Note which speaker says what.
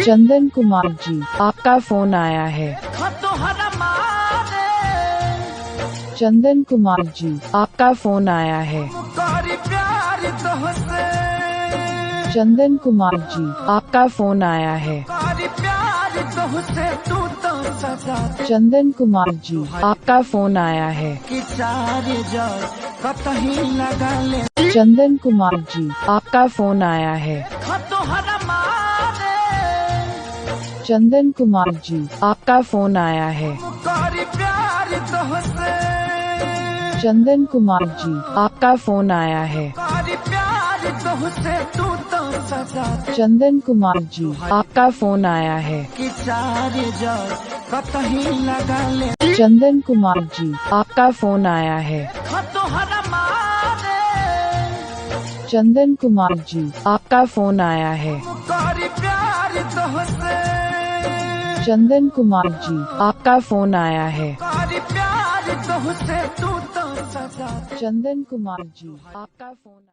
Speaker 1: चंदन कुमार जी, आपका फोन आया है। चंदन कुमार जी, आपका फोन आया है। चंदन कुमार जी, आपका फोन आया है। चंदन कुमार जी, आपका फोन आया है। चंदन कुमार जी, आपका फोन आया है। चंदन कुमार जी, आपका फोन आया है। चंदन कुमार जी, आपका फोन आया है। चंदन कुमार जी, आपका फोन आया है। चंदन कुमार जी, आपका फोन आया है। चंदन कुमार जी, आपका फोन आया है। चंदन कुमार जी, आपका फोन आया है। चंदन कुमार जी, आपका फोन